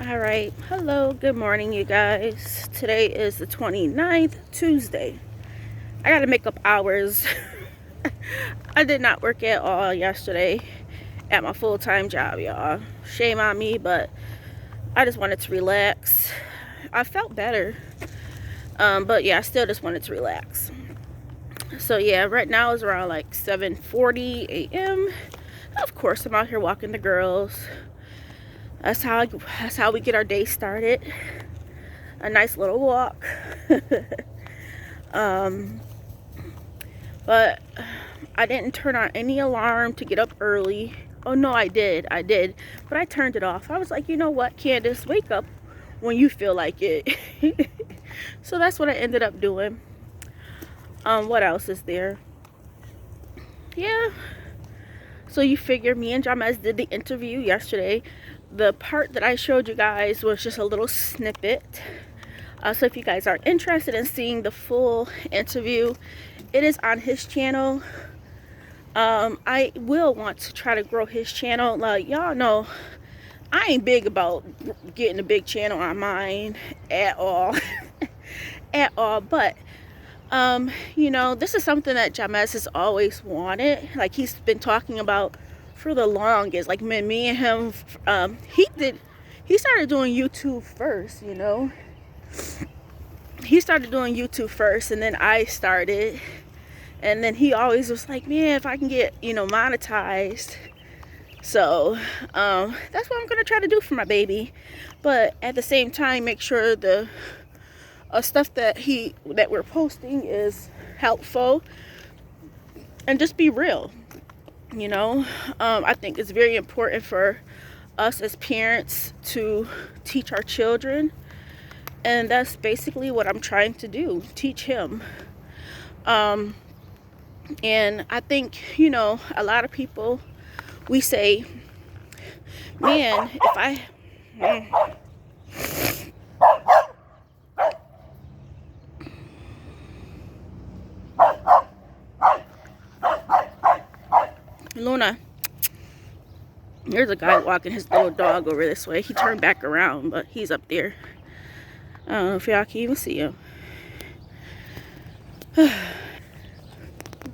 All right, hello, good morning, you guys. Today is the 29th, Tuesday. I gotta make up hours. I did not work at all yesterday at my full-time job, y'all. Shame on me, but I just wanted to relax. I felt better, but yeah, I still just wanted to relax. So yeah, right now it's around like 7:40 a.m. Of course, I'm out here walking the girls. That's how we get our day started. A nice little walk. But I didn't turn on any alarm to get up early. Oh no, I did, but I turned it off. I was like, you know what, Candace, wake up when you feel like it. So that's what I ended up doing. What else is there? Yeah, so you figure me and Jamez did the interview yesterday. The part that I showed you guys was just a little snippet. So if you guys are interested in seeing the full interview, it is on his channel. I will want to try to grow his channel. Like, y'all know, I ain't big about getting a big channel on mine at all. At all. But, you know, this is something that Jamez has always wanted. Like, he's been talking about for the longest. Like, me and him, he started doing YouTube first, you know. He started doing YouTube first, and then I started. And then he always was like, man, if I can get, you know, monetized. So that's what I'm going to try to do for my baby. But at the same time, make sure the stuff that we're posting is helpful. And just be real, you know. I think it's very important for us as parents to teach our children. And that's basically what I'm trying to do, teach him. And I think, you know, a lot of people, we say, man, if I... Luna, there's a guy walking his little dog over this way. He turned back around, but he's up there. I don't know if y'all can even see him.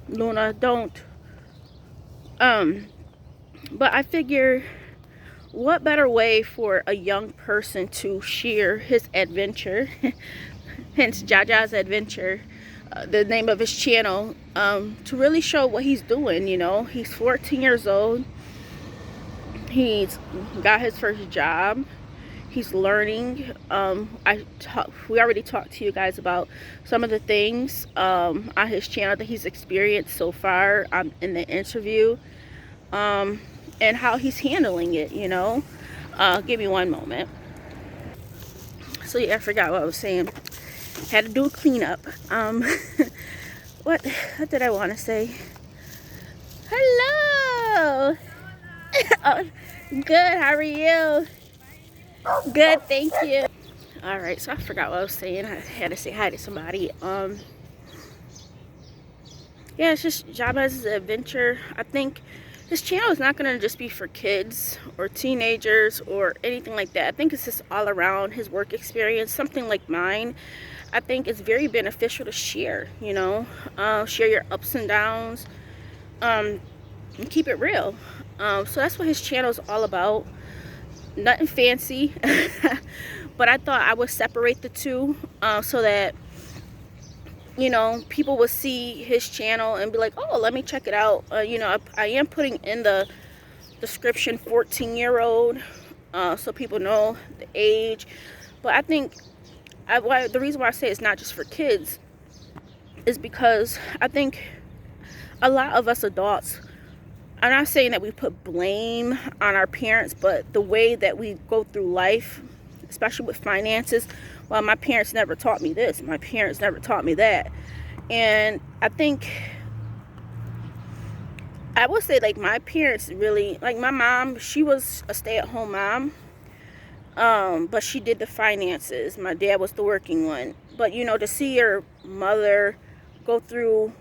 Luna, don't. But I figure, what better way for a young person to share his adventure, hence Jaja's Adventure, the name of his channel, to really show what he's doing. You know, he's 14 years old. He's got his first job. He's learning. We already talked to you guys about some of the things on his channel that he's experienced so far in the interview, and how he's handling it, you know. Give me one moment. So yeah, I forgot what I was saying. Had to do a cleanup. What did I want to say? Hello. Oh, good. How are you? Good, thank you. All right, so I forgot what I was saying. I had to say hi to somebody. Yeah, it's just Jabez's Adventure. I think this channel is not going to just be for kids or teenagers or anything like that. I think it's just all around his work experience, something like mine. I think it's very beneficial to share, you know, share your ups and downs, and keep it real. So that's what his channel is all about. Nothing fancy, but I thought I would separate the two, so that, you know, people would see his channel and be like, oh, let me check it out. You know, I am putting in the description 14-year-old, so people know the age. But I think the reason why I say it's not just for kids is because I think a lot of us adults, I'm not saying that we put blame on our parents, but the way that we go through life, especially with finances, well, my parents never taught me this. My parents never taught me that. And I think, I would say, like, my parents really, like my mom, she was a stay-at-home mom. But she did the finances. My dad was the working one. But, you know, to see your mother go through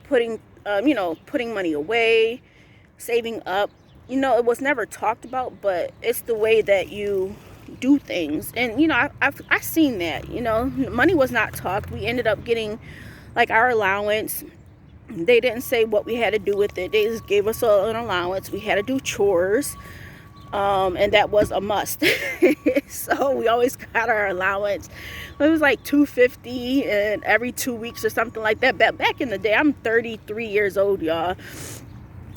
putting money away, saving up, you know, it was never talked about, but it's the way that you do things. And you know, I've seen that. You know, money was not talked. We ended up getting like our allowance. They didn't say what we had to do with it. They just gave us an allowance. We had to do chores, and that was a must. So we always got our allowance. It was like $2.50 and every 2 weeks or something like that. Back in the day, I'm 33 years old, y'all.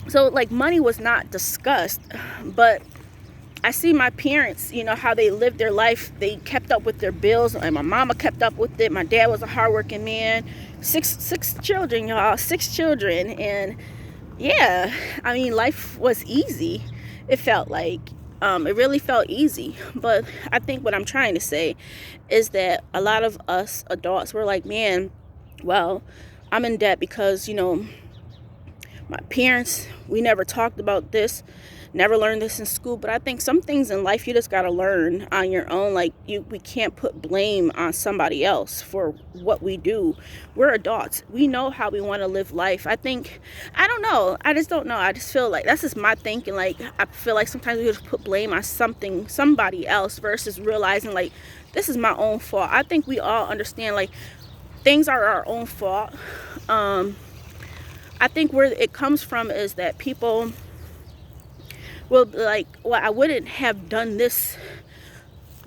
So like money was not discussed. But I see my parents, you know, how they lived their life. They kept up with their bills, and my mama kept up with it. My dad was a hardworking man. Six children, y'all. 6 children. And yeah, I mean, life was easy. It felt like it really felt easy. But I think what I'm trying to say is that a lot of us adults were like, man, well, I'm in debt because, you know, my parents, we never talked about this, never learned this in school. But I think some things in life you just got to learn on your own. Like we can't put blame on somebody else for what we do. We're adults. We know how we want to live life. I don't know. I just don't know. I just feel like that's just my thinking. Like I feel like sometimes we just put blame on somebody else versus realizing like this is my own fault. I think we all understand like things are our own fault. I think where it comes from is that people will be like, well, I wouldn't have done this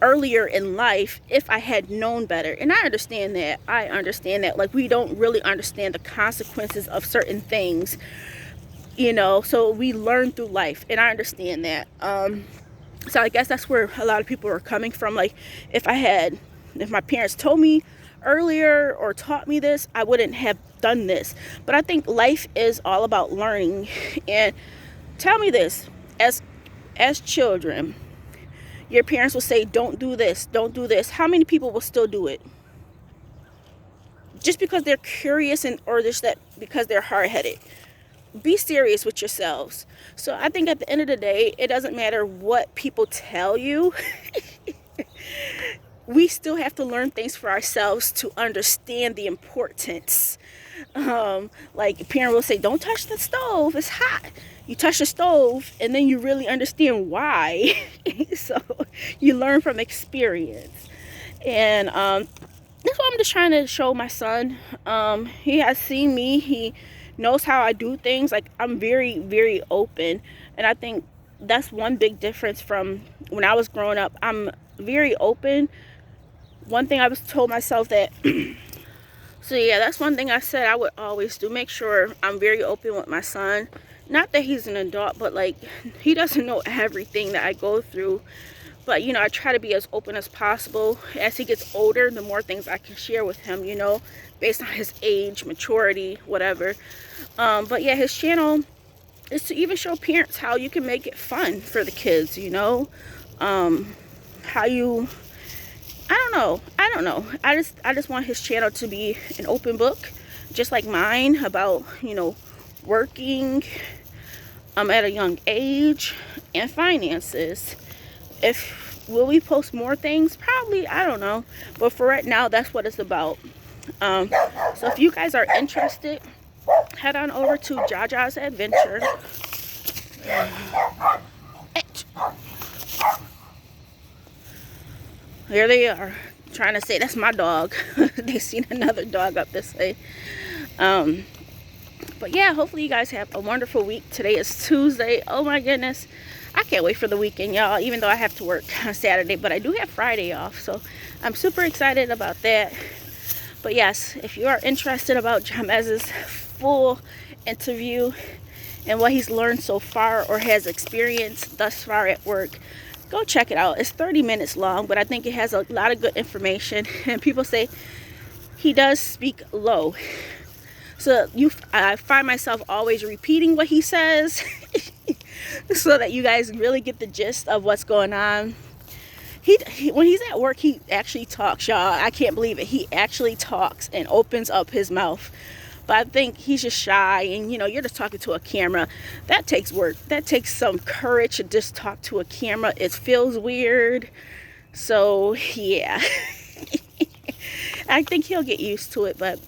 earlier in life if I had known better. And I understand that. Like we don't really understand the consequences of certain things, you know, so we learn through life. And I understand that. So I guess that's where a lot of people are coming from. Like if my parents told me earlier or taught me this, I wouldn't have done this. But I think life is all about learning. And tell me this, as children, your parents will say, don't do this, don't do this. How many people will still do it? Just because they're curious or just that because they're hard-headed. Be serious with yourselves. So I think at the end of the day, it doesn't matter what people tell you. We still have to learn things for ourselves to understand the importance. Like a parent will say, don't touch the stove, it's hot. You touch the stove and then you really understand why. So you learn from experience. And that's what I'm just trying to show my son. He has seen me. He knows how I do things. Like I'm very, very open. And I think that's one big difference from when I was growing up. I'm very open. One thing I was told myself that so yeah, that's one thing I said I would always do. Make sure I'm very open with my son. Not that he's an adult, but like he doesn't know everything that I go through. But you know, I try to be as open as possible. As he gets older, the more things I can share with him, you know, based on his age, maturity, whatever. But yeah, his channel is to even show parents how you can make it fun for the kids, you know. How you, I don't know. I just want his channel to be an open book, just like mine, about, you know, working at a young age and finances. Will we post more things? Probably, I don't know. But for right now, that's what it's about. So if you guys are interested, head on over to Jaja's Adventure. Here they are, trying to say that's my dog. They seen another dog up this way. But yeah, hopefully you guys have a wonderful week. Today is Tuesday. Oh my goodness. I can't wait for the weekend, y'all, even though I have to work on Saturday. But I do have Friday off, so I'm super excited about that. But yes, if you are interested about Jamez's full interview and what he's learned so far or has experienced thus far at work, go check it out. It's 30 minutes long, but I think it has a lot of good information. And people say he does speak low. So I find myself always repeating what he says so that you guys really get the gist of what's going on. When he's at work, he actually talks, y'all. I can't believe it. He actually talks and opens up his mouth. But I think he's just shy, and you know, you're just talking to a camera. That takes work. That takes some courage to just talk to a camera. It feels weird. So yeah. I think he'll get used to it, but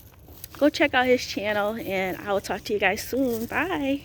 go check out his channel, and I will talk to you guys soon. Bye.